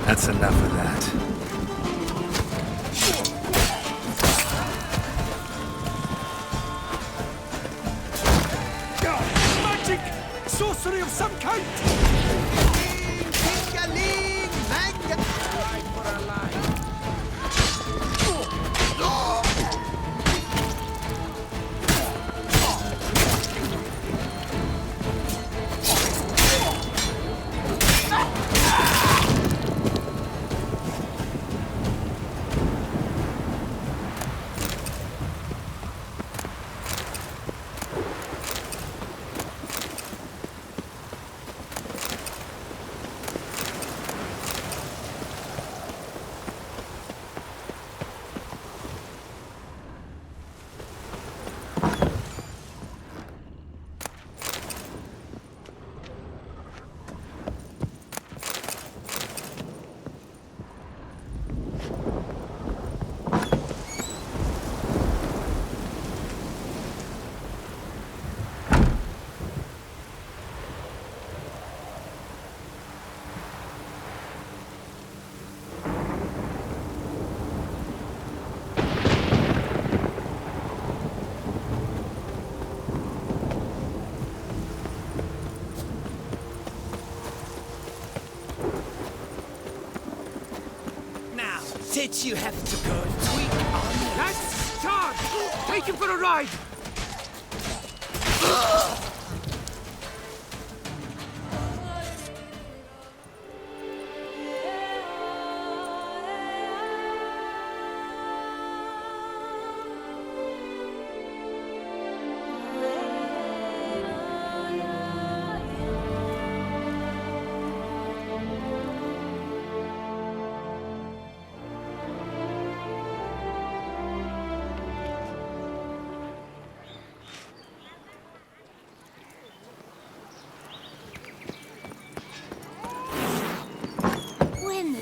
That's enough of that. Magic! Sorcery of some kind! Did you have to go and tweak on Lads, charge! Take him for a ride!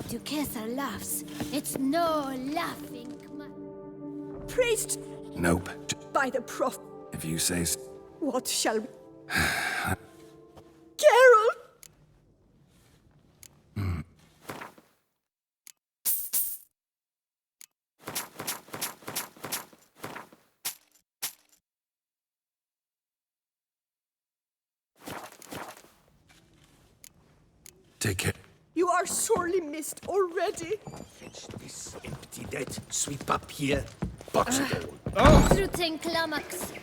Duchessa laughs. It's no laughing. Priest, Nope. by the prof... If you say so. What shall we... Geralt! Take care. You are sorely missed already. Fetch this empty net, sweep up here, box it all. Truten Klamax.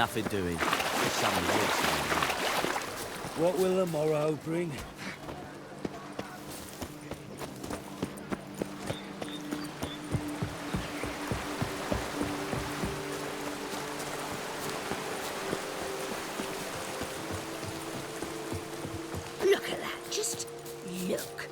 Nothing doing. Some legs. What will the morrow bring? Look at that. Just look.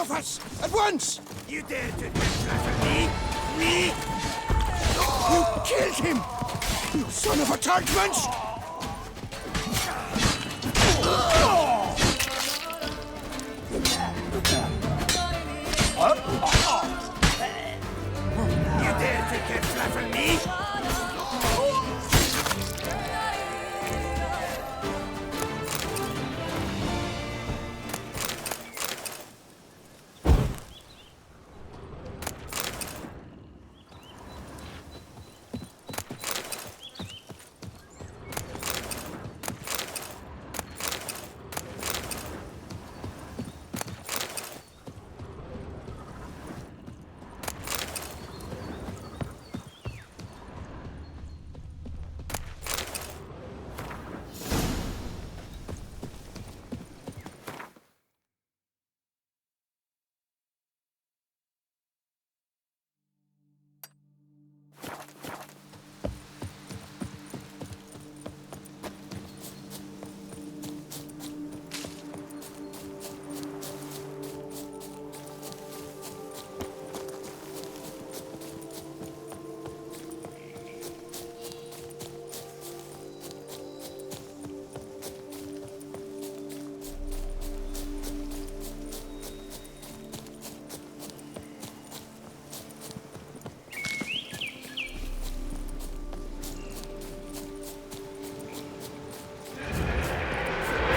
off us! At once! You dare to flatter me? Me? You killed him! You son of a turgment! You dare to get flatter me?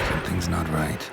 Something's not right.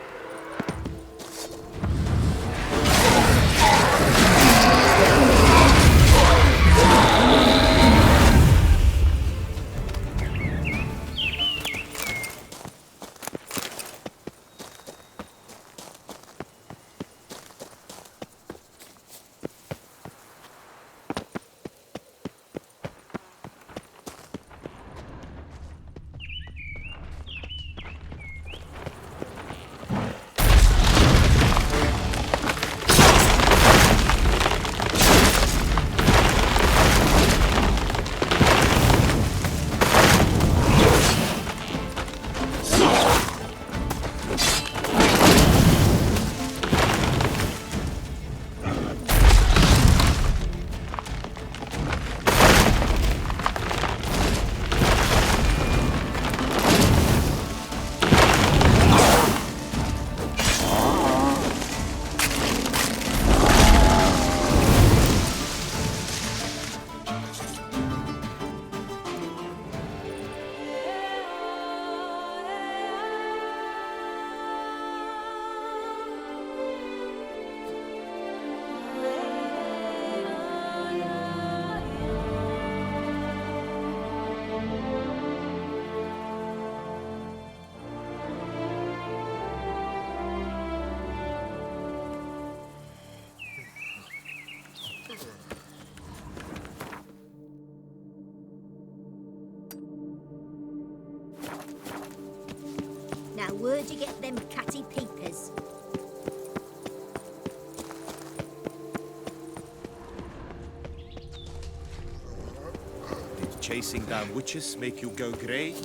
Now, where'd you get them catty peepers? Did chasing down witches make you go grey?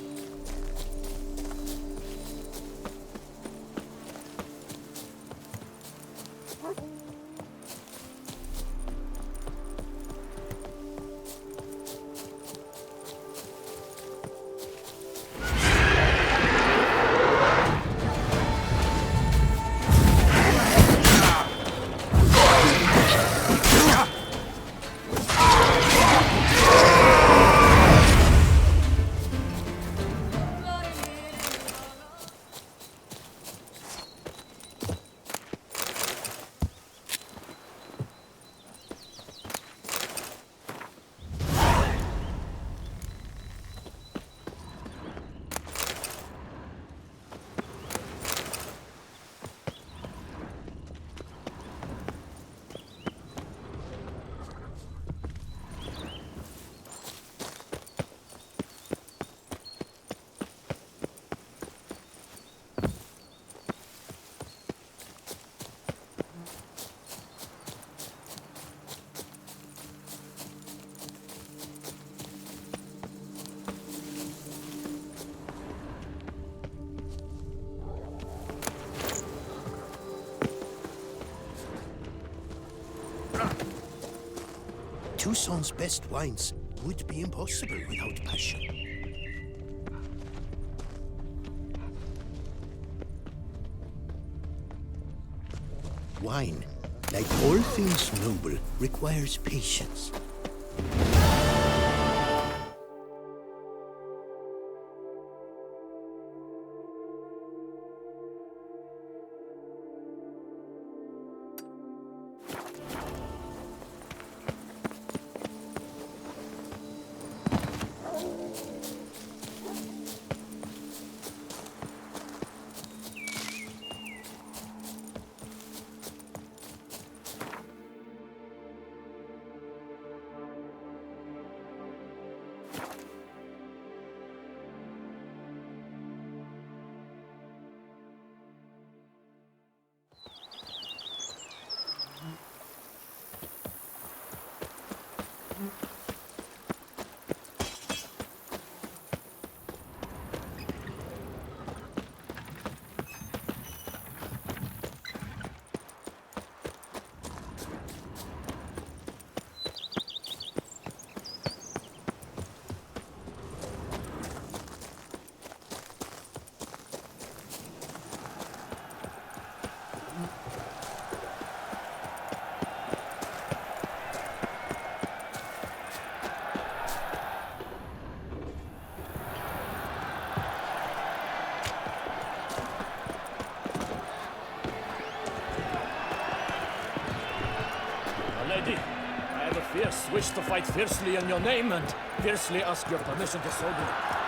Toussaint's best wines would be impossible without passion. Wine, like all things noble, requires patience. Lady, I have a fierce wish to fight fiercely in your name and fiercely ask your permission to so do.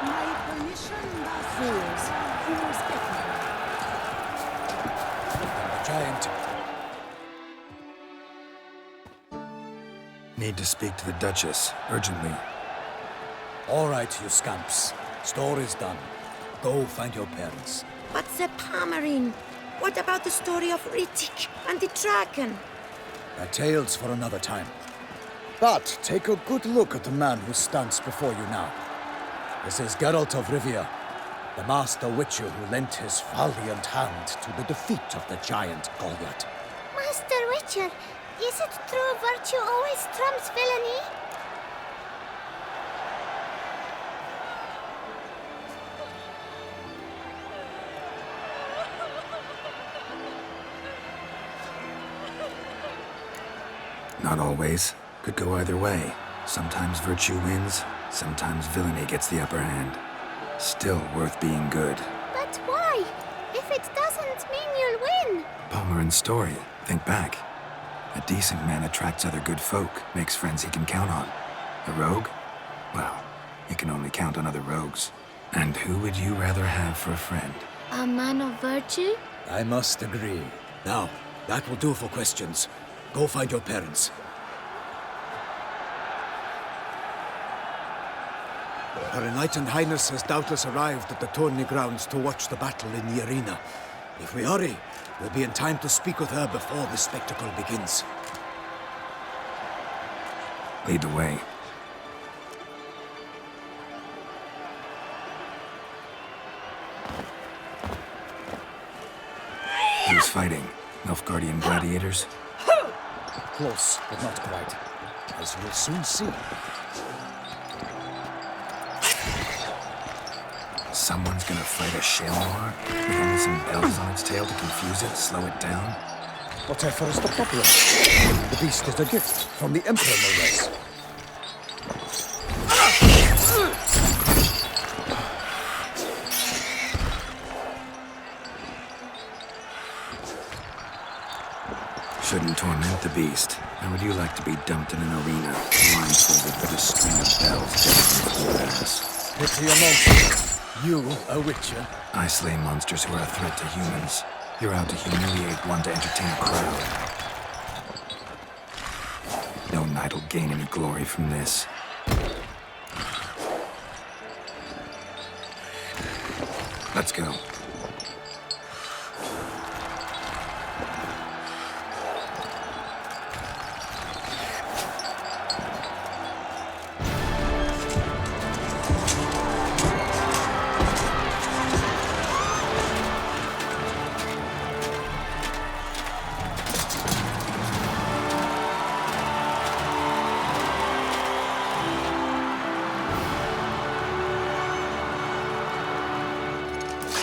My permission, thou fools. You respect me. The giant. Need to speak to the Duchess, urgently. All right, you scamps. Store is done. Go find your parents. But the Palmerine, what about the story of Rittik and the dragon? Tales for another time. But take a good look at the man who stands before you now. This is Geralt of Rivia, the master witcher who lent his valiant hand to the defeat of the giant Goliath. Master Witcher, is it true virtue always trumps villainy? Not always. Could go either way. Sometimes virtue wins, sometimes villainy gets the upper hand. Still worth being good. But why? If it doesn't mean you'll win. Palmerin's story. Think back. A decent man attracts other good folk, makes friends he can count on. A rogue? Well, you can only count on other rogues. And who would you rather have for a friend? A man of virtue? I must agree. Now, that will do for questions. Go find your parents. Her Enlightened Highness has doubtless arrived at the tourney grounds to watch the battle in the arena. If we hurry, we'll be in time to speak with her before the spectacle begins. Lead the way. Who's fighting? Nilfgaardian gladiators? Close, but not quite. As you'll soon see. Someone's gonna fight a shale noir with only some bells on its tail to confuse it, slow it down? Whatever is the problem? The beast is a gift from the Emperor, no less. Shouldn't torment the beast. How would you like to be dumped in an arena, blindfolded with a string of bells destined for your ass? Pity a monster. You, a witcher? I slay monsters who are a threat to humans. You're out to humiliate one to entertain a crowd. No knight will gain any glory from this. Let's go.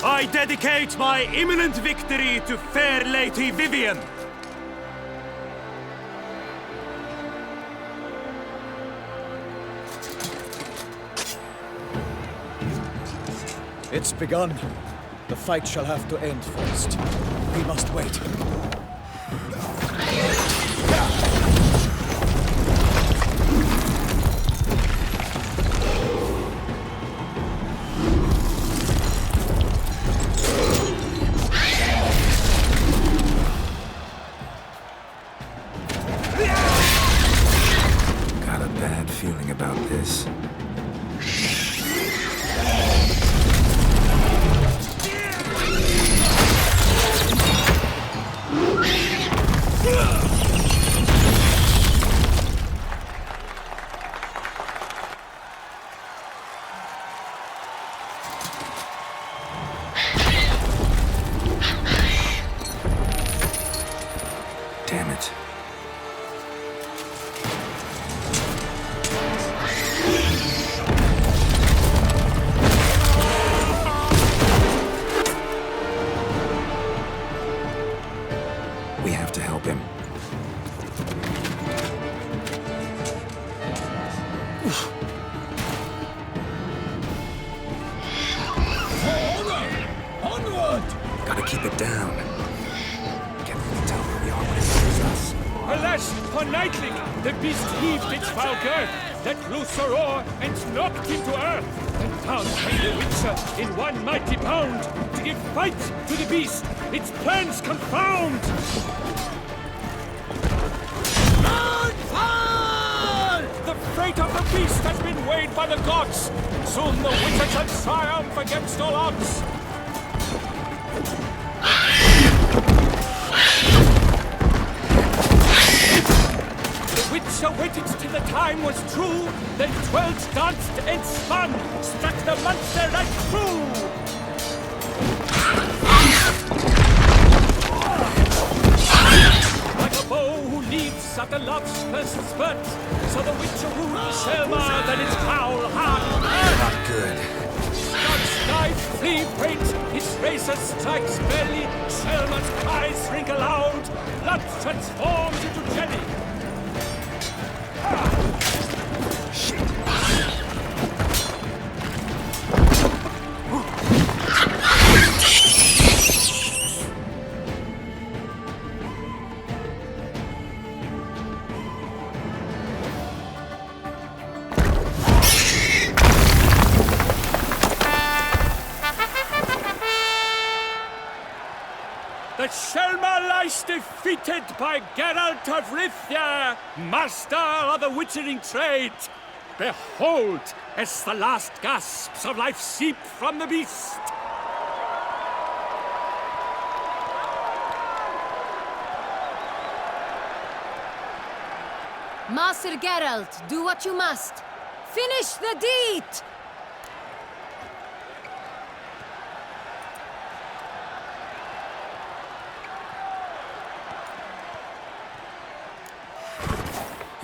I dedicate my imminent victory to fair Lady Vivian. It's begun. The fight shall have to end first. We must wait. Got a bad feeling about this. Damn it. We have to help him. Onward! Gotta keep it down. Can't really tell where we are when it hears us. Alas, for Nightling, the beast heaved its foul girth, let loose a roar, and knocked him to earth. And down came the Witcher in one mighty bound, to give fight to the beast, its plans confound! The fate of the beast has been weighed by the gods. Soon the Witcher shall triumph against all odds. The Witcher waited till the time was true, then twirled, danced, and spun, struck the monster right through. Like a bow who leaps at the love's first spurt, so the Witcher wounded Selma, then its howl hard earth. Not good. God's knife, flee, faint, his razor strikes belly, Selma's cries ring aloud, blood transforms into jelly. The Selma lies defeated by Geralt of Rivia, master of the witchering trade. Behold, as the last gasps of life seep from the beast. Master Geralt, do what you must. Finish the deed!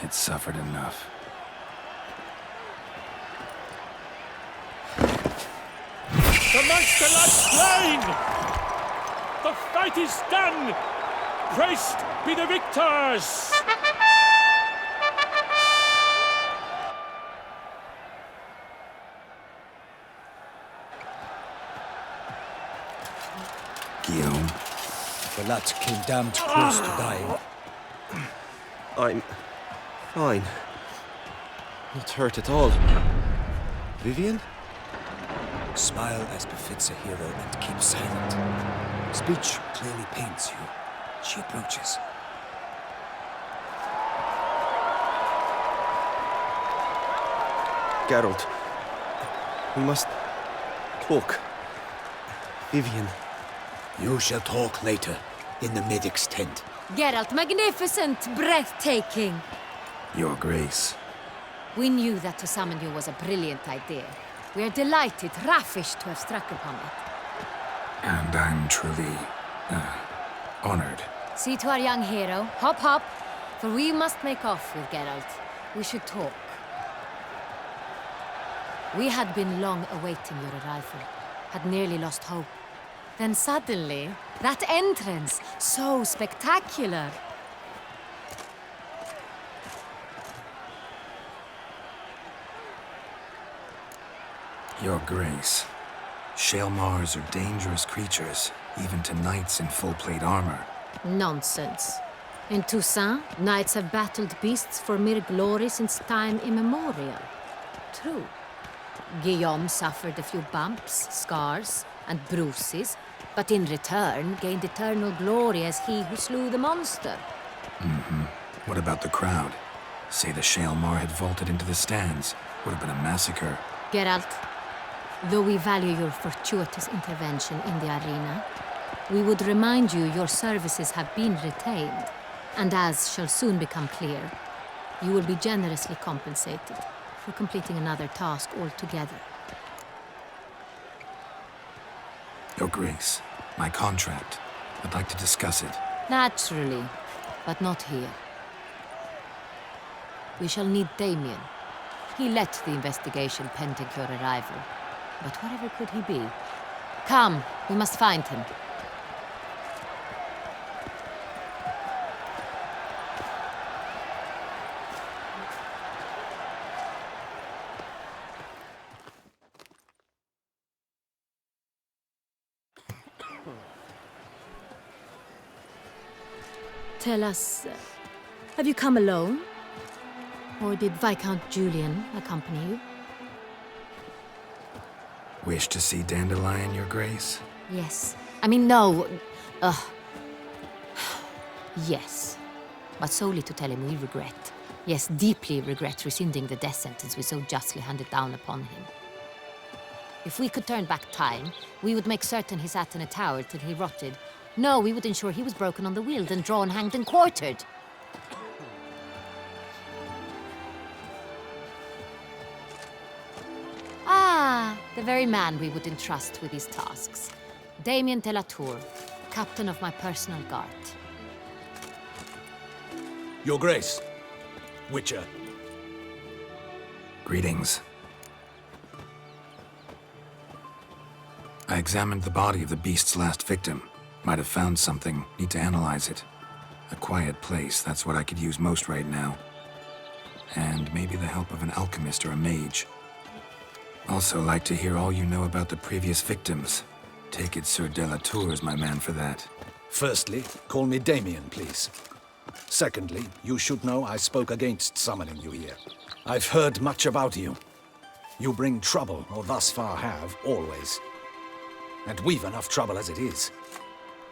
It's suffered enough. The monster lies slain! The fight is done! Praised be the victors! Guillaume, The lad came damned close to dying. I'm fine. Not hurt at all. Vivian? Smile as befits a hero and keep silent. Speech clearly pains you. She approaches. Geralt. We must talk. Vivian. You shall talk later, in the medic's tent. Geralt, magnificent, breathtaking. Your Grace. We knew that to summon you was a brilliant idea. We are delighted, ravished to have struck upon it. And I'm truly, honored. See to our young hero. Hop, hop. For we must make off with Geralt. We should talk. We had been long awaiting your arrival. Had nearly lost hope. Then suddenly, that entrance, so spectacular. Your Grace, Shaelmars are dangerous creatures, even to knights in full plate armor. Nonsense. In Toussaint, knights have battled beasts for mere glory since time immemorial. True. Guillaume suffered a few bumps, scars, and bruises, but in return gained eternal glory as he who slew the monster. What about the crowd? Say the Shaelmar had vaulted into the stands. Would have been a massacre. Geralt, though we value your fortuitous intervention in the arena, we would remind you your services have been retained, and as shall soon become clear, you will be generously compensated for completing another task altogether. Your Grace, my contract. I'd like to discuss it. Naturally, but not here. We shall need Damien. He led the investigation pending your arrival. But wherever could he be? Come, we must find him. Tell us, have you come alone? Or did Viscount Julian accompany you? Wish to see Dandelion, Your Grace? Yes. I mean, no. Yes. But solely to tell him we regret. Yes, deeply regret rescinding the death sentence we so justly handed down upon him. If we could turn back time, we would make certain he sat in a tower till he rotted. No, we would ensure he was broken on the wheel, then drawn, hanged, and quartered. Ah, the very man we would entrust with these tasks. Damien de la Tour, captain of my personal guard. Your Grace, Witcher. Greetings. I examined the body of the beast's last victim. Might have found something. Need to analyze it. A quiet place, that's what I could use most right now. And maybe the help of an alchemist or a mage. Also like to hear all you know about the previous victims. Take it Sir de la Tour is my man for that. Firstly, call me Damien, please. Secondly, you should know I spoke against summoning you here. I've heard much about you. You bring trouble, or thus far have, always. And we've enough trouble as it is.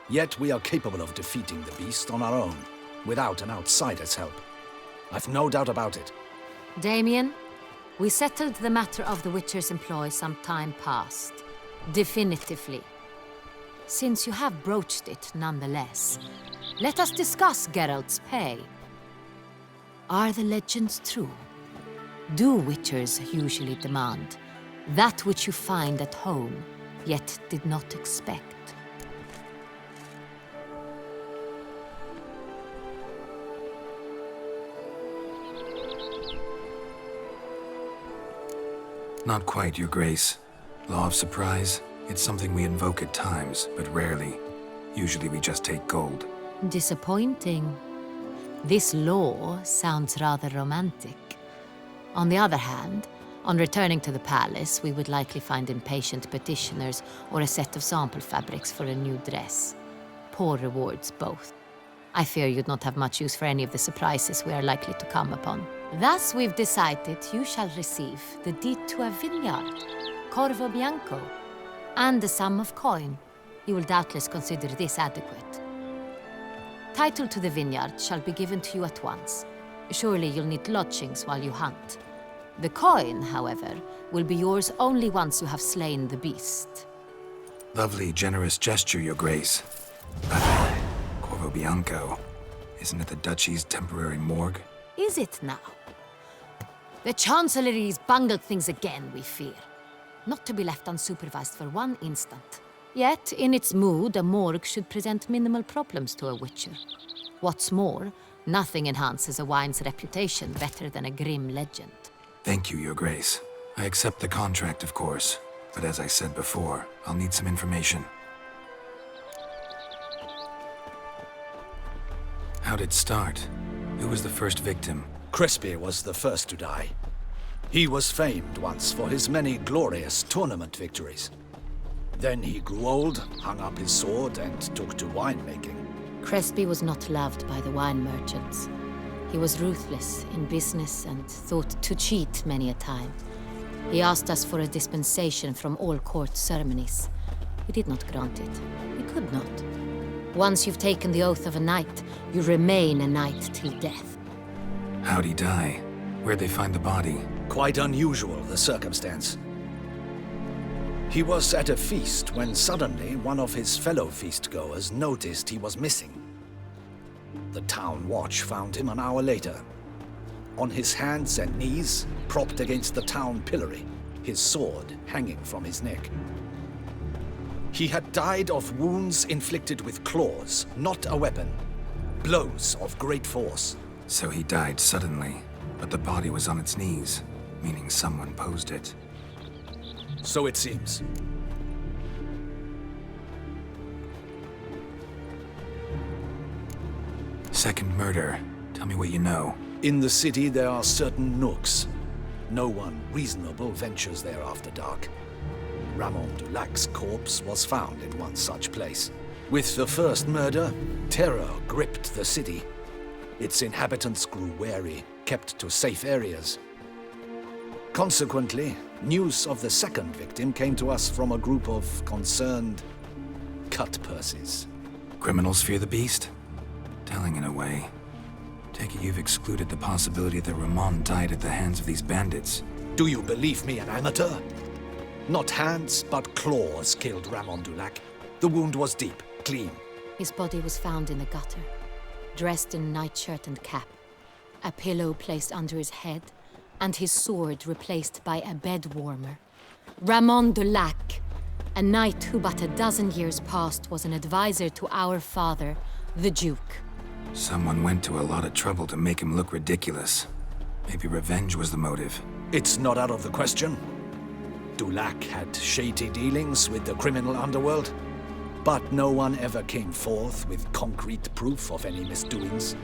Yet we are capable of defeating the beast on our own, without an outsider's help. I've no doubt about it. Damien, we settled the matter of the Witcher's employ some time past. Definitively. Since you have broached it nonetheless, let us discuss Geralt's pay. Are the legends true? Do Witchers usually demand that which you find at home, yet did not expect? Not quite, Your Grace. Law of surprise, it's something we invoke at times, but rarely. Usually we just take gold. Disappointing. This law sounds rather romantic. On the other hand, on returning to the palace, we would likely find impatient petitioners or a set of sample fabrics for a new dress. Poor rewards, both. I fear you'd not have much use for any of the surprises we are likely to come upon. Thus, we've decided you shall receive the deed to a vineyard, Corvo Bianco, and the sum of coin. You will doubtless consider this adequate. Title to the vineyard shall be given to you at once. Surely you'll need lodgings while you hunt. The coin, however, will be yours only once you have slain the beast. Lovely, generous gesture, Your Grace. Corvo Bianco. Isn't it the Duchy's temporary morgue? Is it now? The Chancellery's bungled things again, we fear. Not to be left unsupervised for one instant. Yet, in its mood, a morgue should present minimal problems to a Witcher. What's more, nothing enhances a wine's reputation better than a grim legend. Thank you, Your Grace. I accept the contract, of course. But as I said before, I'll need some information. How'd it start? Who was the first victim? Crespi was the first to die. He was famed once for his many glorious tournament victories. Then he grew old, hung up his sword, and took to winemaking. Crespi was not loved by the wine merchants. He was ruthless in business and thought to cheat many a time. He asked us for a dispensation from all court ceremonies. We did not grant it. We could not. Once you've taken the oath of a knight, you remain a knight till death. How'd he die? Where'd they find the body? Quite unusual, the circumstance. He was at a feast when suddenly one of his fellow feastgoers noticed he was missing. The town watch found him an hour later. On his hands and knees, propped against the town pillory, his sword hanging from his neck. He had died of wounds inflicted with claws, not a weapon. Blows of great force. So he died suddenly, but the body was on its knees, meaning someone posed it. So it seems. Second murder. Tell me what you know. In the city there are certain nooks. No one reasonable ventures there after dark. Ramon Dulac's corpse was found in one such place. With the first murder, terror gripped the city. Its inhabitants grew wary, kept to safe areas. Consequently, news of the second victim came to us from a group of concerned cut-purses. Criminals fear the beast? Telling in a way. Take it you've excluded the possibility that Ramon died at the hands of these bandits. Do you believe me an amateur? Not hands, but claws killed Ramon Dulac. The wound was deep, clean. His body was found in the gutter, dressed in nightshirt and cap, a pillow placed under his head, and his sword replaced by a bed warmer. Ramon Dulac, a knight who but a dozen years past was an advisor to our father, the Duke. Someone went to a lot of trouble to make him look ridiculous. Maybe revenge was the motive. It's not out of the question. Dulac had shady dealings with the criminal underworld, but no one ever came forth with concrete proof of any misdoings.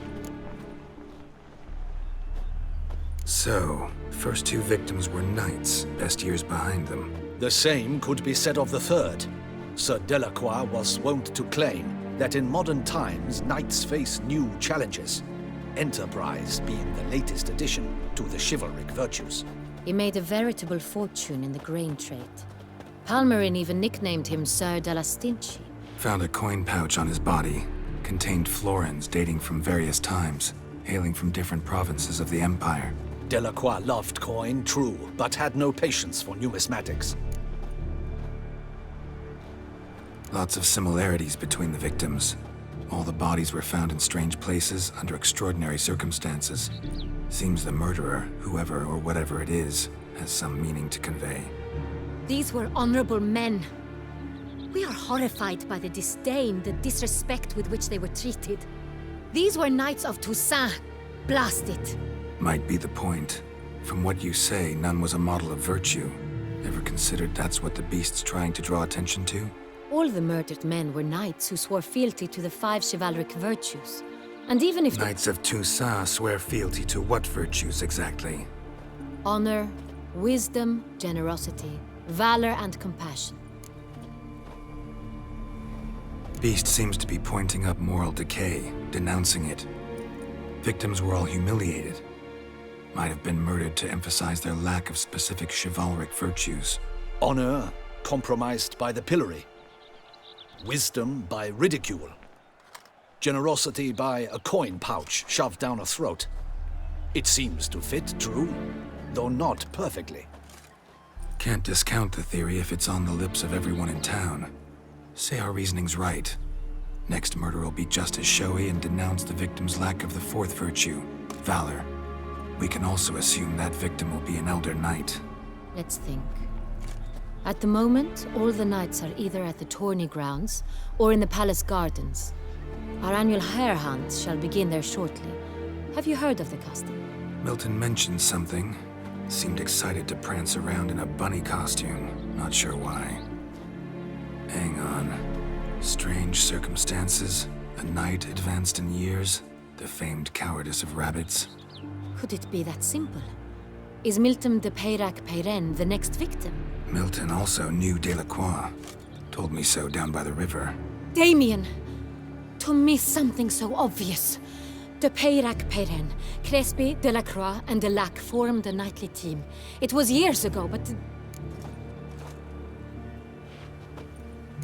So, first two victims were knights, best years behind them. The same could be said of the third. Sir Delacroix was wont to claim that in modern times, knights face new challenges, enterprise being the latest addition to the chivalric virtues. He made a veritable fortune in the grain trade. Palmerin even nicknamed him Sir della Stinci. Found a coin pouch on his body. Contained florins dating from various times, hailing from different provinces of the Empire. Delacroix loved coin, true, but had no patience for numismatics. Lots of similarities between the victims. All the bodies were found in strange places under extraordinary circumstances. Seems the murderer, whoever or whatever it is, has some meaning to convey. These were honorable men. We are horrified by the disdain, the disrespect with which they were treated. These were knights of Toussaint. Blast it. Might be the point. From what you say, none was a model of virtue. Ever considered that's what the beast's trying to draw attention to? All the murdered men were knights who swore fealty to the 5 chivalric virtues. And even if Knights of Toussaint swear fealty to what virtues exactly? honor, wisdom, generosity, valor, and compassion. Beast seems to be pointing up moral decay, denouncing it. Victims were all humiliated. Might have been murdered to emphasize their lack of specific chivalric virtues. Honor compromised by the pillory. Wisdom by ridicule. Generosity by a coin pouch shoved down a throat. It seems to fit, true, though not perfectly. Can't discount the theory if it's on the lips of everyone in town. Say our reasoning's right. Next murder will be just as showy and denounce the victim's lack of the fourth virtue, valor. We can also assume that victim will be an elder knight. Let's think. At the moment, all the knights are either at the tourney grounds or in the palace gardens. Our annual hare hunt shall begin there shortly. Have you heard of the custom? Milton mentioned something. Seemed excited to prance around in a bunny costume. Not sure why. Hang on. Strange circumstances. A knight advanced in years. The famed cowardice of rabbits. Could it be that simple? Is Milton de Peyrac Peyren the next victim? Milton also knew Delacroix. Told me so down by the river. Damien! To miss something so obvious. De Peyrac Peyren, Crespi, Delacroix, and Delac formed a nightly team. It was years ago, but...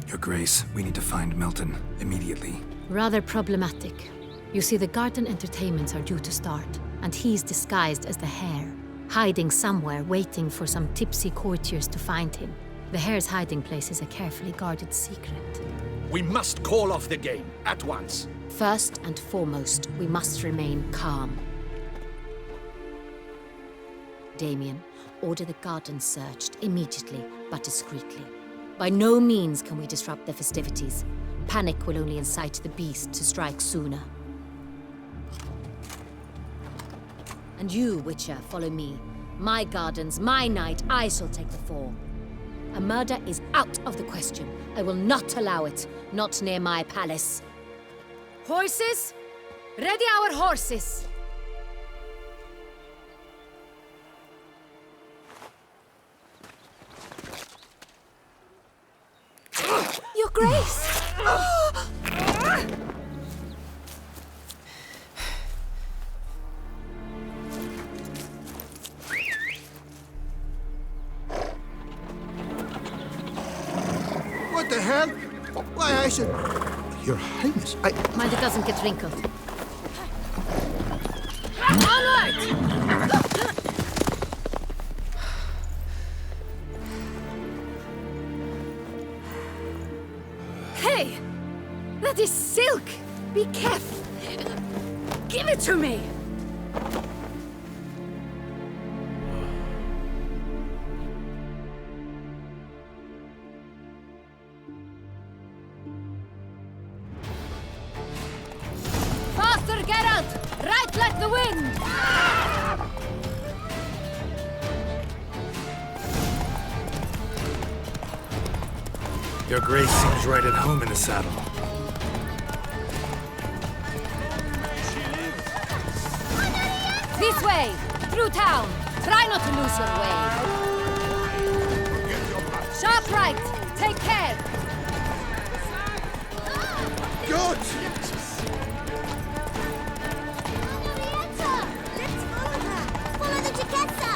Your Grace, we need to find Milton immediately. Rather problematic. You see, the garden entertainments are due to start, and he's disguised as the hare, hiding somewhere, waiting for some tipsy courtiers to find him. The hare's hiding place is a carefully guarded secret. We must call off the game, at once. First and foremost, we must remain calm. Damien, order the garden searched immediately, but discreetly. By no means can we disrupt the festivities. Panic will only incite the beast to strike sooner. And you, Witcher, follow me. My gardens, my night, I shall take the fall. A murder is out of the question. I will not allow it, not near my palace. Horses? Ready our horses! Your Grace! What the hell? Why, I said... Your Highness, Mind it doesn't get wrinkled. Onward! Hey! That is silk! Be careful! Give it to me! Faster, Geralt! Right like the wind! Your Grace seems right at home in the saddle. This way! Through town! Try not to lose your way! Sharp right! Take care! Good! Follow the Chiquetza!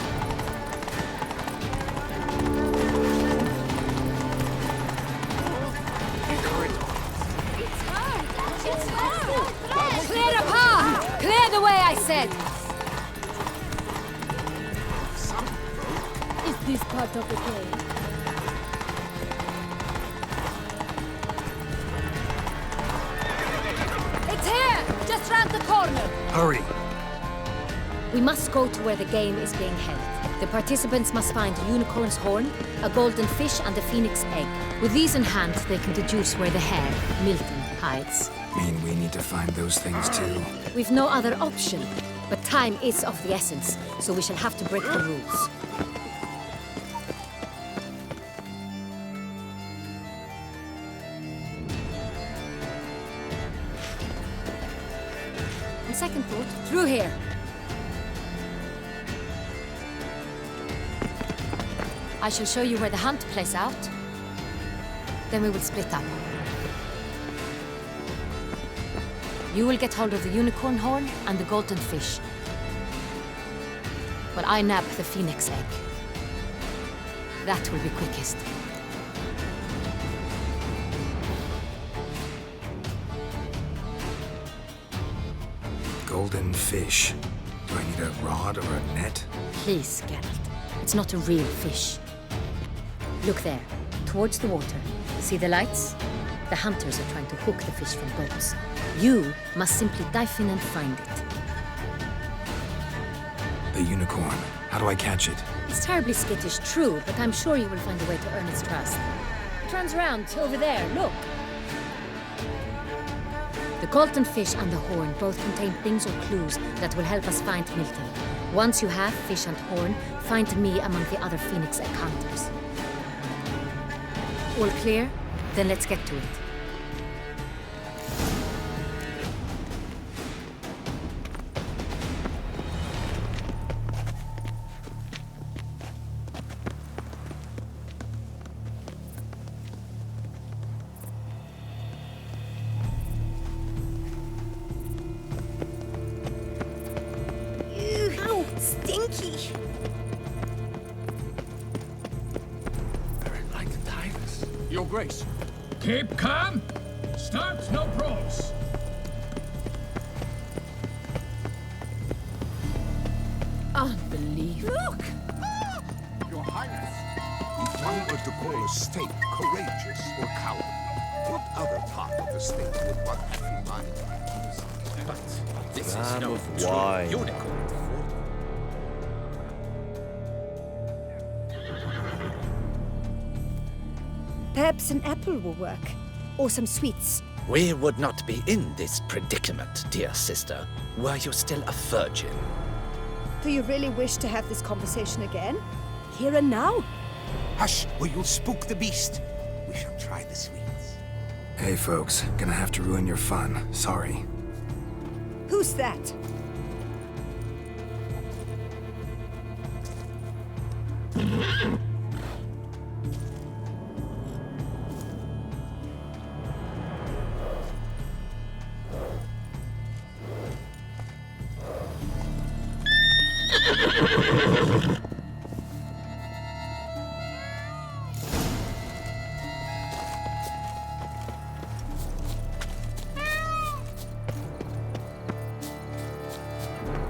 Clear a path! Clear the way, I said! Is this part of the game? It's here! Just round the corner! Hurry! We must go to where the game is being held. The participants must find a unicorn's horn, a golden fish, and a phoenix egg. With these in hand, they can deduce where the hare, Milton, hides. Mean we need to find those things too? We've no other option. But time is of the essence, so we shall have to break the rules. On second thought, through here. I shall show you where the hunt plays out. Then we will split up. You will get hold of the unicorn horn and the golden fish. While I nab the phoenix egg. That will be quickest. Golden fish. Do I need a rod or a net? Please, Geralt. It's not a real fish. Look there, towards the water. See the lights? The hunters are trying to hook the fish from boats. You must simply dive in and find it. The unicorn. How do I catch it? It's terribly skittish, true, but I'm sure you will find a way to earn its trust. It turns around, over there, look. The golden fish and the horn both contain things or clues that will help us find Milton. Once you have fish and horn, find me among the other phoenix egg hunters. All clear? Then let's get to it. key. Very light and tireless. Your Grace. Keep calm. Start no brawls. Unbelievable. Look! Your Highness, if one were to call a state courageous or cowardly, what other part of the state would one have in mind? But this is Dram no of true wine. unicorn. Perhaps an apple will work. Or some sweets. We would not be in this predicament, dear sister, were you still a virgin. Do you really wish to have this conversation again? Here and now? Hush, or you'll spook the beast. We shall try the sweets. Hey, folks. Gonna have to ruin your fun. Sorry. Who's that?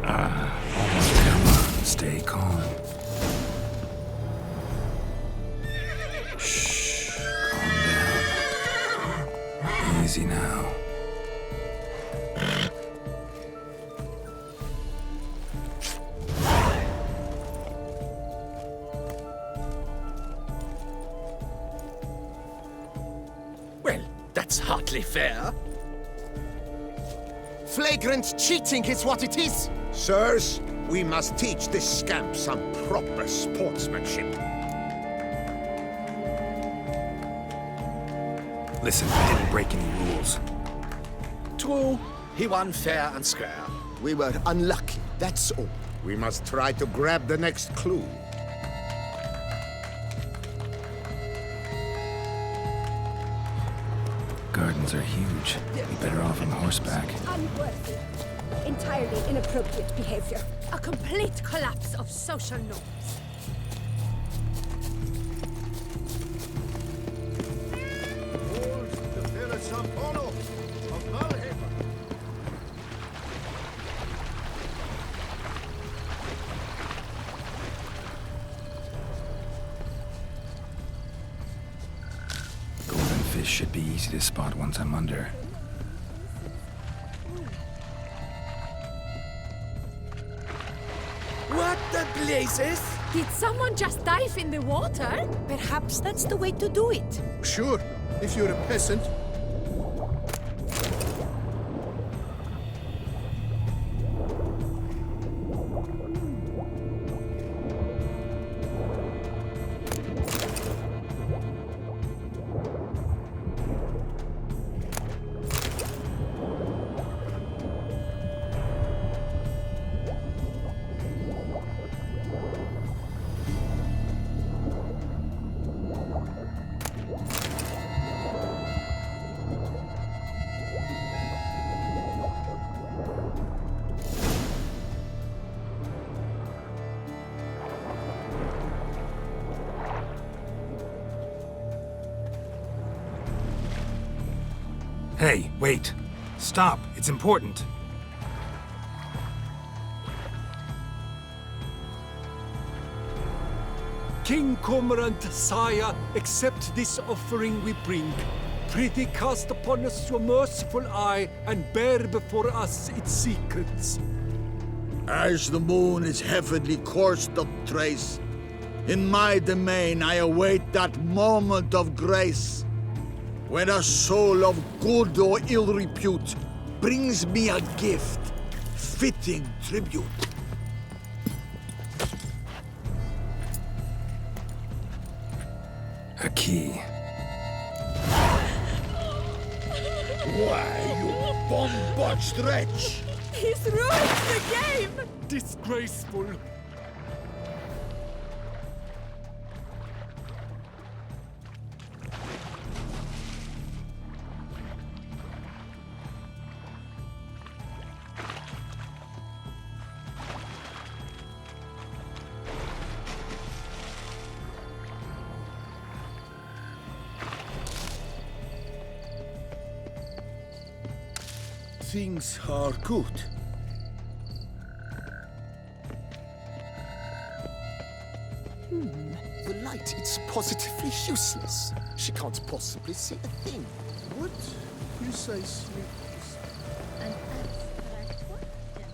Come on, stay calm. Shh, calm down. Easy now. Well, that's hardly fair. Flagrant cheating is what it is! Sirs, we must teach this scamp some proper sportsmanship. Listen, I didn't break any rules. True, he won fair and square. We were unlucky, that's all. We must try to grab the next clue. Gardens are huge. Be better off on horseback. Unworthy. Entirely inappropriate behavior. A complete collapse of social norms. The Villa San Paulo of Valhalla. Golden fish should be easy to spot once I'm under. What the blazes? Did someone just dive in the water? Perhaps that's the way to do it. Sure, if you're a peasant. Hey, wait. Stop. It's important. King Cormorant, sire, accept this offering we bring. Prithee cast upon us your merciful eye and bear before us its secrets. As the moon is heavenly coursed of trace, in my domain I await that moment of grace, when a soul of good or ill repute brings me a gift, fitting tribute. A key. Why, you bomb-botched wretch! He's ruined the game! Disgraceful. things are good. The light, it's positively useless. She can't possibly see a thing. What precisely is... An abstract question.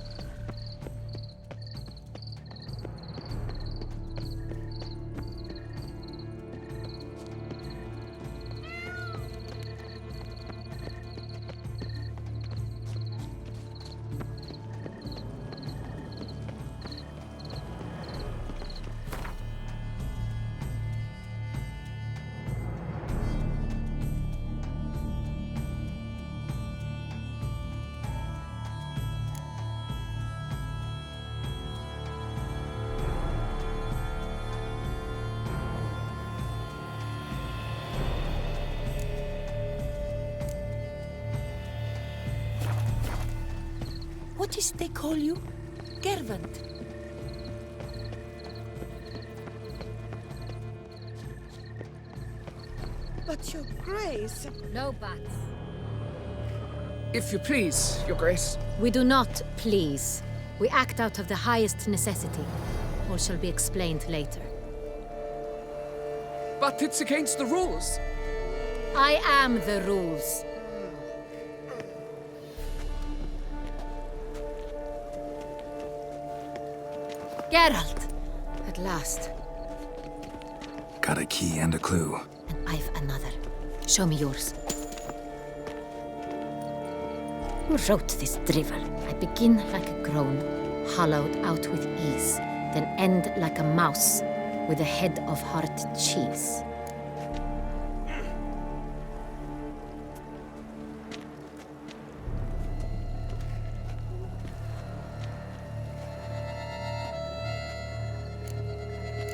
What is they call you? Gervant. But your grace... No buts. If you please, your grace. We do not please. We act out of the highest necessity. All shall be explained later. But it's against the rules. I am the rules. Geralt! At last. Got a key and a clue. And I've another. Show me yours. Who wrote this drivel? I begin like a groan, hollowed out with ease, then end like a mouse, with a head of hard cheese.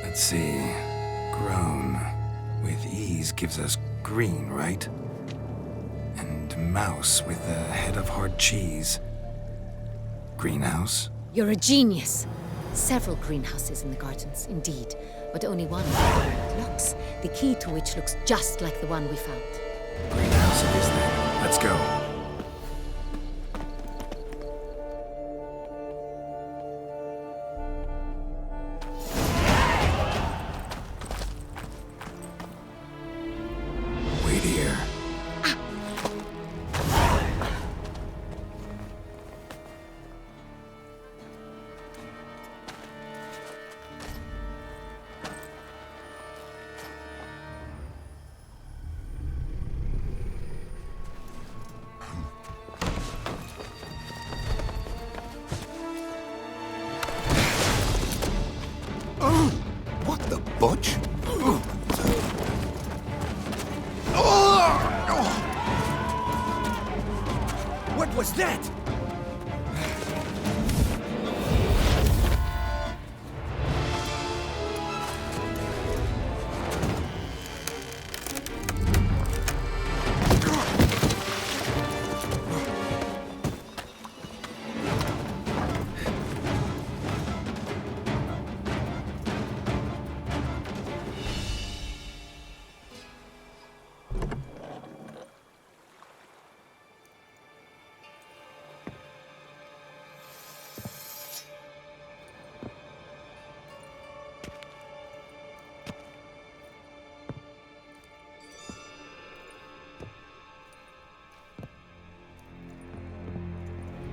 Let's see. Grown. With ease gives us green, right? And mouse with a head of hard cheese. Greenhouse? You're a genius. Several greenhouses in the gardens, indeed, but only one with locks, the key to which looks just like the one we found. Greenhouse it is then. Let's go. Wait here. What the budge? What was that?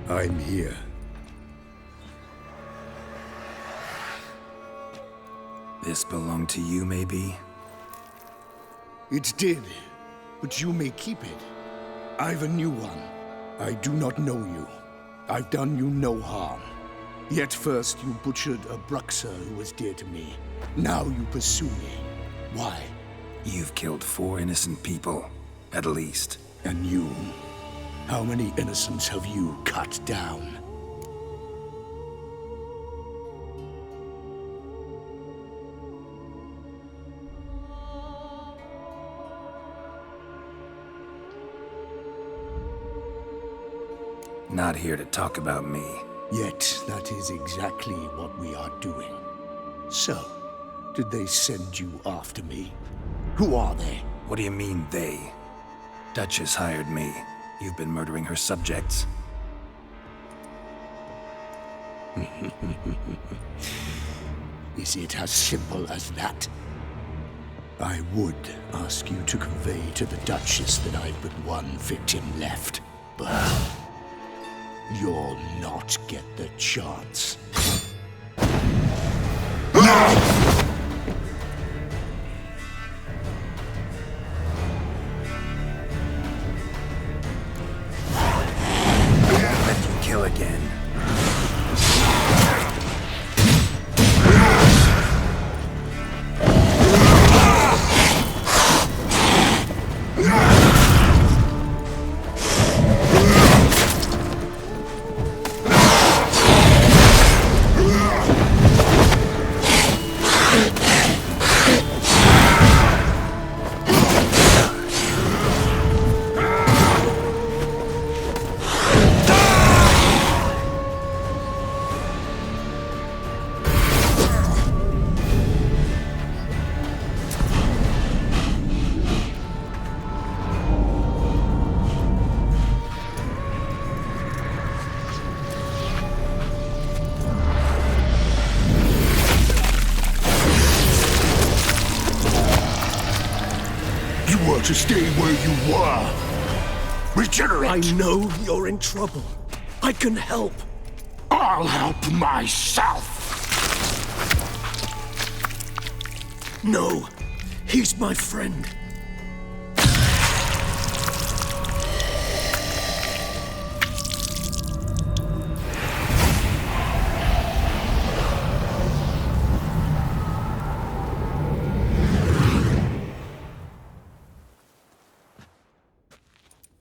I'm here. This belonged to you, maybe? It did, but you may keep it. I've a new one. I do not know you. I've done you no harm. Yet first you butchered a Bruxer who was dear to me. Now you pursue me. Why? You've killed 4 innocent people, at least. And you? How many innocents have you cut down? Not here to talk about me. Yet that is exactly what we are doing. So, did they send you after me? Who are they? What do you mean, they? Duchess hired me. You've been murdering her subjects. Is it as simple as that? I would ask you to convey to the Duchess that I've but one victim left, but you'll not get the chance. Let you kill again. To stay where you were. Regenerate! I know you're in trouble. I can help. I'll help myself! No, he's my friend.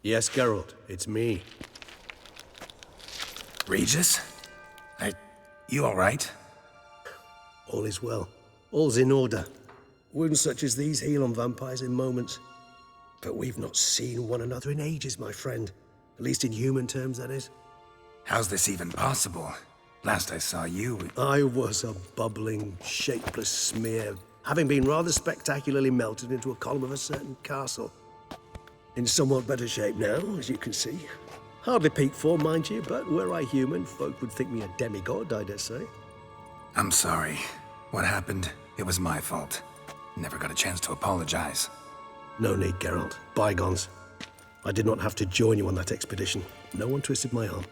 Yes, Geralt, it's me. Regis? You all right? All is well. All's in order. Wounds such as these heal on vampires in moments. But we've not seen one another in ages, my friend. At least in human terms, that is. How's this even possible? Last I saw you... I was a bubbling, shapeless smear, having been rather spectacularly melted into a column of a certain castle. In somewhat better shape now, as you can see. Hardly peak form, mind you, but were I human, folk would think me a demigod, I dare say. I'm sorry. What happened, it was my fault. Never got a chance to apologize. No need, Geralt. Bygones. I did not have to join you on that expedition. No one twisted my arm.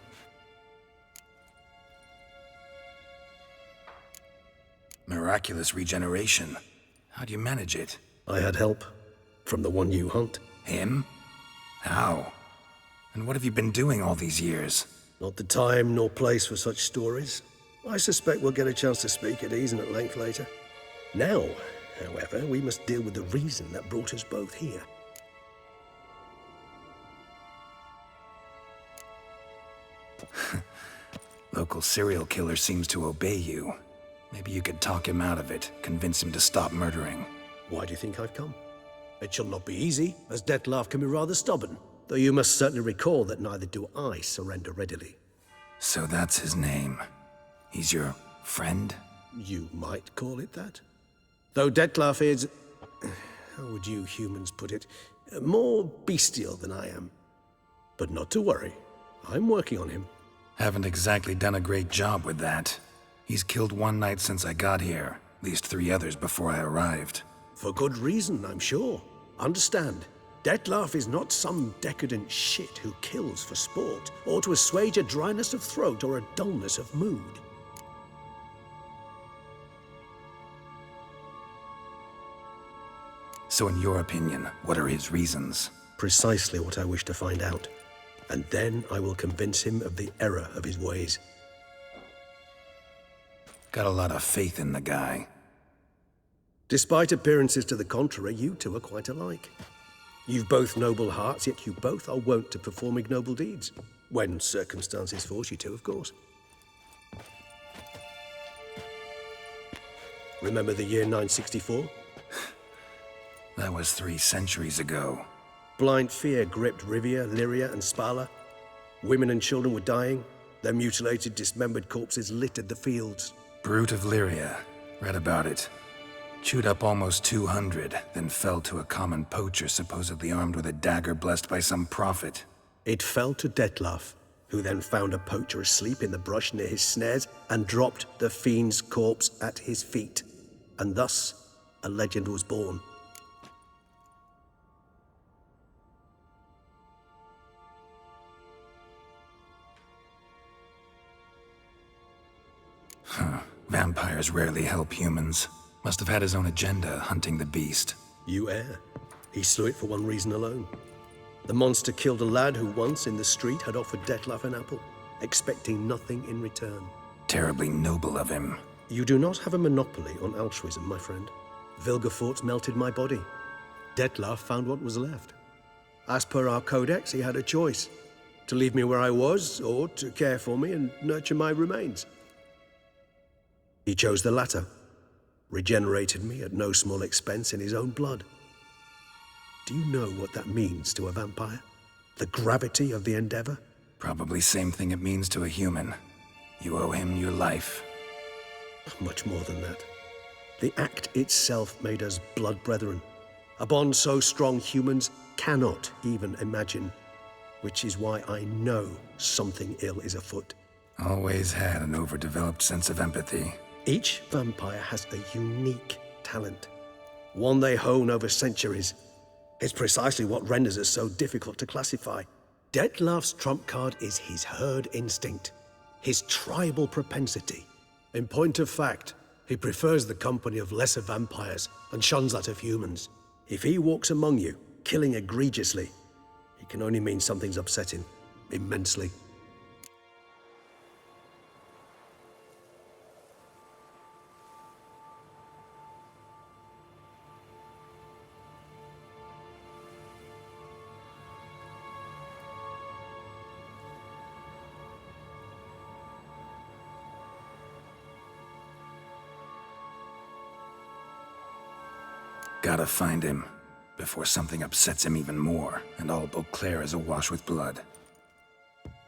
Miraculous regeneration. How do you manage it? I had help. From the one you hunt. Him? How? And what have you been doing all these years? Not the time nor place for such stories. I suspect we'll get a chance to speak at ease and at length later. Now, however, we must deal with the reason that brought us both here. Local serial killer seems to obey you. Maybe you could talk him out of it, convince him to stop murdering. Why do you think I've come? It shall not be easy, as Dettlaff can be rather stubborn. Though you must certainly recall that neither do I surrender readily. So that's his name. He's your friend? You might call it that. Though Dettlaff is... how would you humans put it? More bestial than I am. But not to worry. I'm working on him. Haven't exactly done a great job with that. He's killed one knight since I got here. At least 3 others before I arrived. For good reason, I'm sure. Understand, Dettlaff is not some decadent shit who kills for sport, or to assuage a dryness of throat or a dullness of mood. So in your opinion, what are his reasons? Precisely what I wish to find out. And then I will convince him of the error of his ways. Got a lot of faith in the guy. Despite appearances to the contrary, you two are quite alike. You've both noble hearts, yet you both are wont to perform ignoble deeds. When circumstances force you to, of course. Remember the year 964? That was 3 centuries ago. Blind fear gripped Rivia, Lyria, and Spala. Women and children were dying. Their mutilated, dismembered corpses littered the fields. Brute of Lyria. Read about it. Chewed up almost 200, then fell to a common poacher supposedly armed with a dagger blessed by some prophet. It fell to Dettlaff, who then found a poacher asleep in the brush near his snares and dropped the fiend's corpse at his feet. And thus, a legend was born. Vampires rarely help humans. Must have had his own agenda, hunting the beast. You err. He slew it for one reason alone. The monster killed a lad who once, in the street, had offered Dettlaff an apple, expecting nothing in return. Terribly noble of him. You do not have a monopoly on altruism, my friend. Vilgefortz melted my body. Dettlaff found what was left. As per our codex, he had a choice: to leave me where I was, or to care for me and nurture my remains. He chose the latter, regenerated me at no small expense in his own blood. Do you know what that means to a vampire? The gravity of the endeavor? Probably same thing it means to a human. You owe him your life. Much more than that. The act itself made us blood brethren. A bond so strong humans cannot even imagine. Which is why I know something ill is afoot. Always had an overdeveloped sense of empathy. Each vampire has a unique talent, one they hone over centuries. It's precisely what renders us so difficult to classify. Dettlaff's trump card is his herd instinct, his tribal propensity. In point of fact, he prefers the company of lesser vampires and shuns that of humans. If he walks among you, killing egregiously, it can only mean something's upsetting, immensely. Gotta find him, before something upsets him even more, and all Beauclair is awash with blood.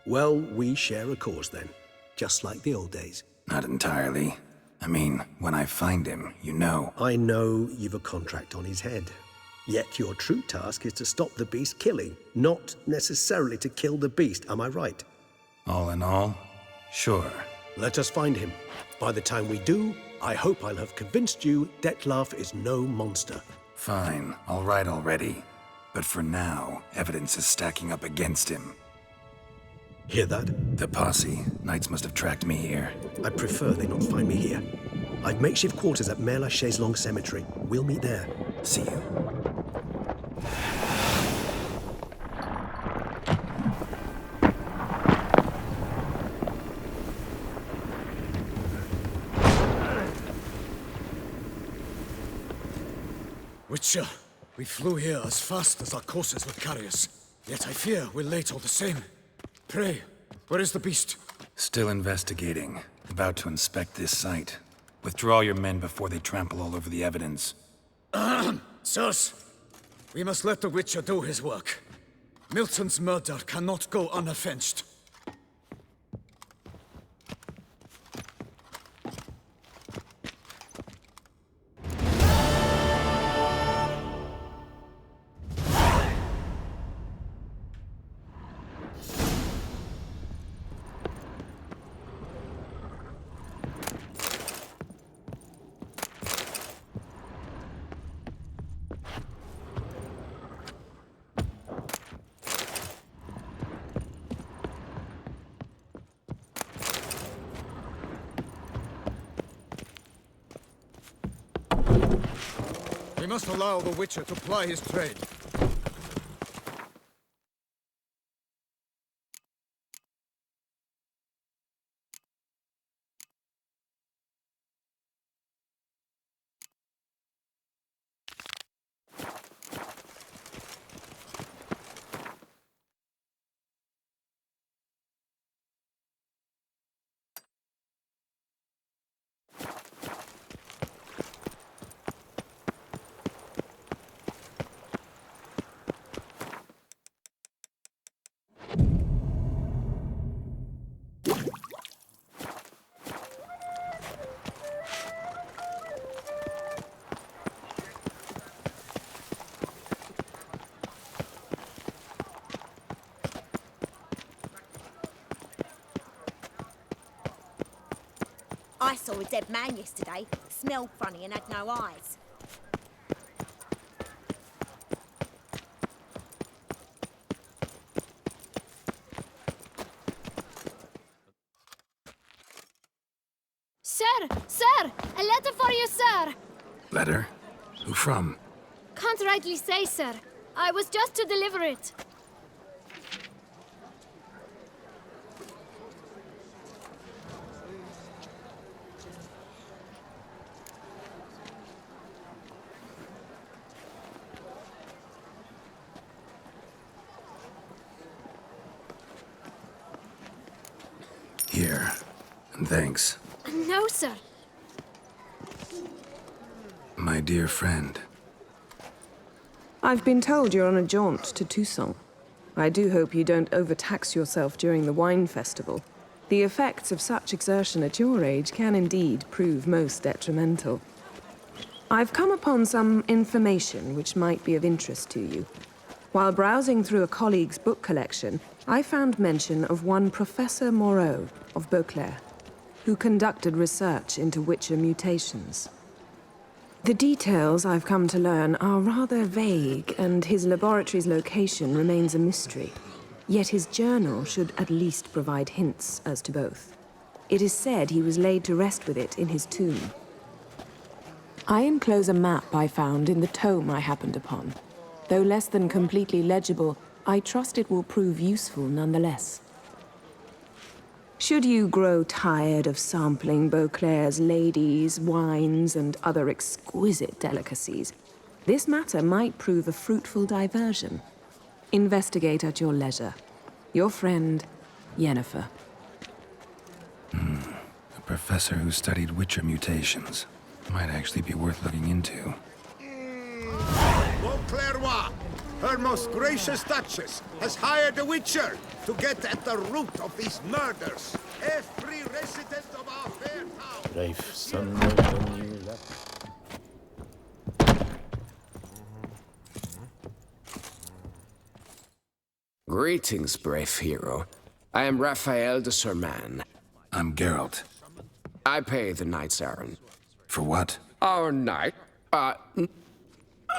Well, we share a cause then, just like the old days. Not entirely. I mean, when I find him, you know. I know you've a contract on his head. Yet your true task is to stop the beast killing, not necessarily to kill the beast, am I right? All in all, sure. Let us find him. By the time we do, I hope I'll have convinced you Dettlaff is no monster. Fine, all right already. But for now, evidence is stacking up against him. Hear that? The posse. Knights must have tracked me here. I prefer they not find me here. I've makeshift quarters at Mère Lachaise Long Cemetery. We'll meet there. See you. Witcher, we flew here as fast as our courses would carry us. Yet I fear we're late all the same. Pray, where is the beast? Still investigating. About to inspect this site. Withdraw your men before they trample all over the evidence. Sirs, we must let the Witcher do his work. Milton's murder cannot go unavenged. We must allow the Witcher to ply his trade. I saw a dead man yesterday. Smelled funny and had no eyes. Sir! Sir! A letter for you, sir! Letter? Who from? Can't rightly say, sir. I was just to deliver it. Here. And thanks. No, sir. My dear friend. I've been told you're on a jaunt to Toussaint. I do hope you don't overtax yourself during the wine festival. The effects of such exertion at your age can indeed prove most detrimental. I've come upon some information which might be of interest to you. While browsing through a colleague's book collection, I found mention of one Professor Moreau of Beauclair, who conducted research into Witcher mutations. The details I've come to learn are rather vague, and his laboratory's location remains a mystery. Yet his journal should at least provide hints as to both. It is said he was laid to rest with it in his tomb. I enclose a map I found in the tome I happened upon. Though less than completely legible, I trust it will prove useful nonetheless. Should you grow tired of sampling Beauclair's ladies, wines, and other exquisite delicacies, this matter might prove a fruitful diversion. Investigate at your leisure. Your friend, Yennefer. A professor who studied Witcher mutations. Might actually be worth looking into. Beauclair, her most gracious Duchess, has hired a Witcher to get at the root of these murders. Every resident of our fair town. Brave son of you left. Greetings, brave hero. I am Raphael de Serman. I'm Geralt. I pay the knight's errand. For what? Our knight?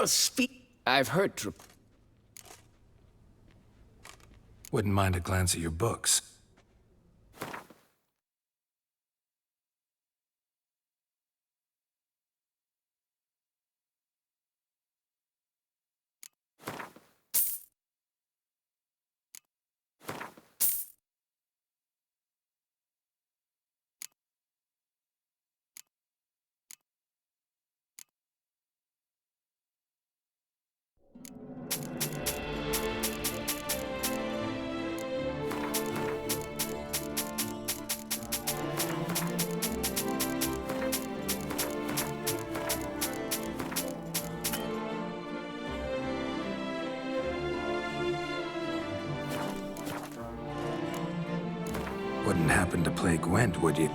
Speak. I've heard to... Wouldn't mind a glance at your books. Wouldn't happen to play Gwent, would you?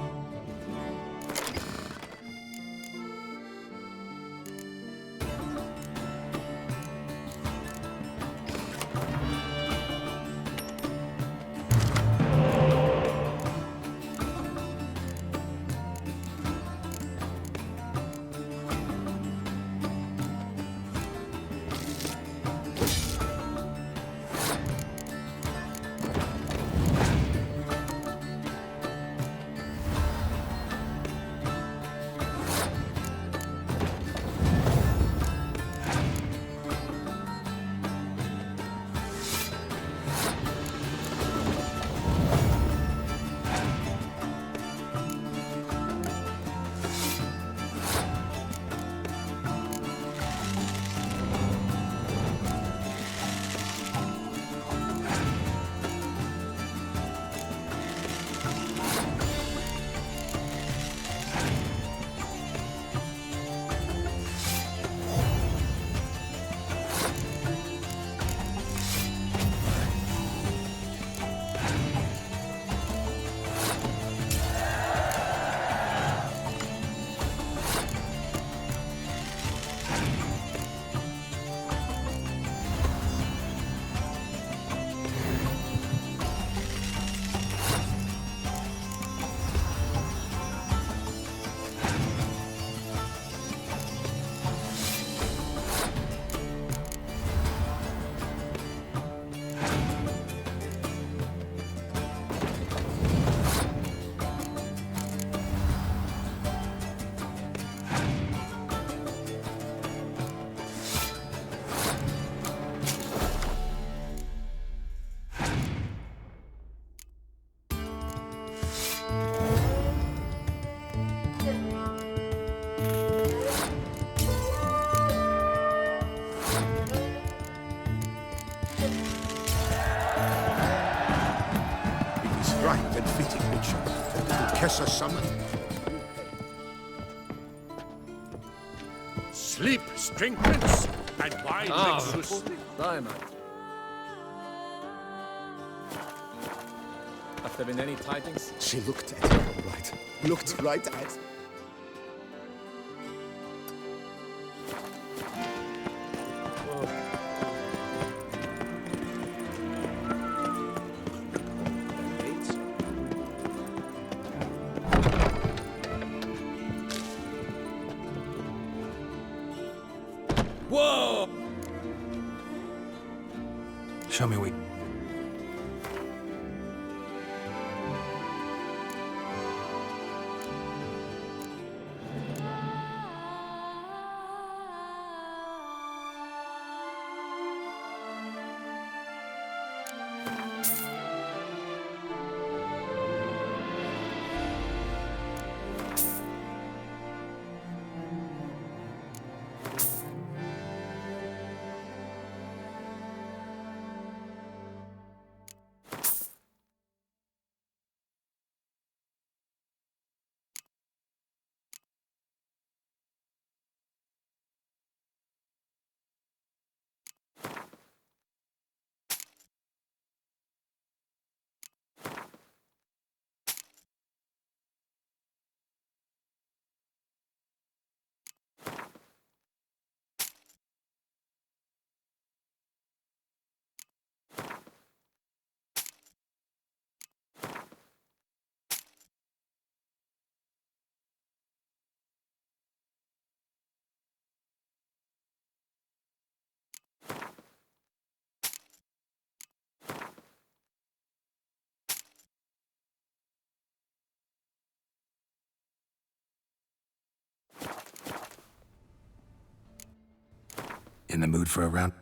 right and fitting, Witcher. The little Kessa summoned. Sleep, string prince, and wine Lexus. Diamond. Have there been any tidings? She looked at him, all right. Looked right at. Whoa! Show me we. In the mood for a round?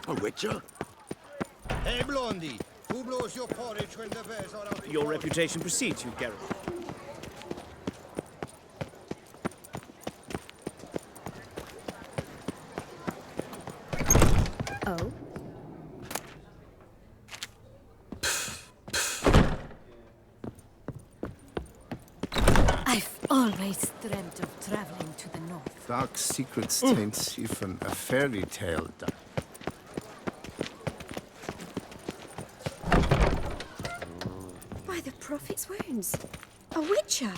A witcher? Hey, Blondie, who blows your porridge when the bears are out? Your reputation precedes you, Geralt. Oh? I've always dreamt of traveling to the north. Dark secrets taints even a fairy tale. By the prophet's wounds. A witcher.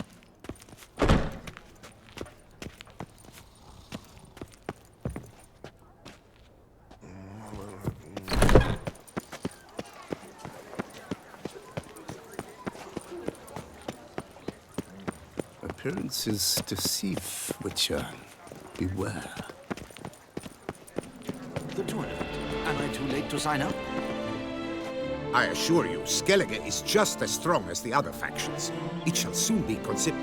Appearances deceive, Witcher. Beware. The tournament. Am I too late to sign up? I assure you, Skellige is just as strong as the other factions. It shall soon be considered.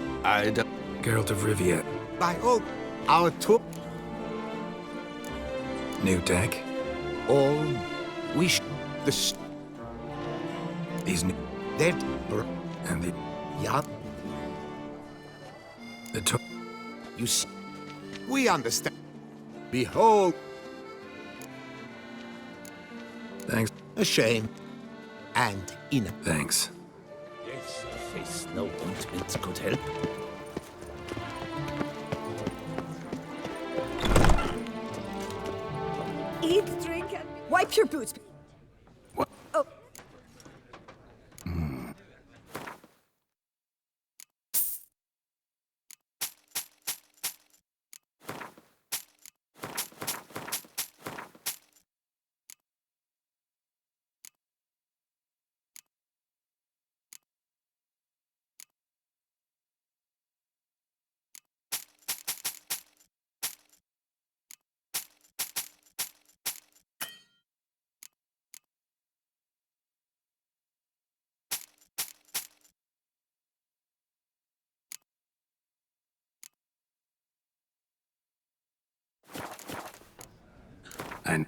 Geralt of Rivia. By all our tour. New deck. All These new. Dead. And the. Yeah. The to. You see. We understand. Behold. Thanks. A shame. And in. Thanks. Yes, face no ointment could help. Eat, drink, and wipe your boots. What? Oh. And.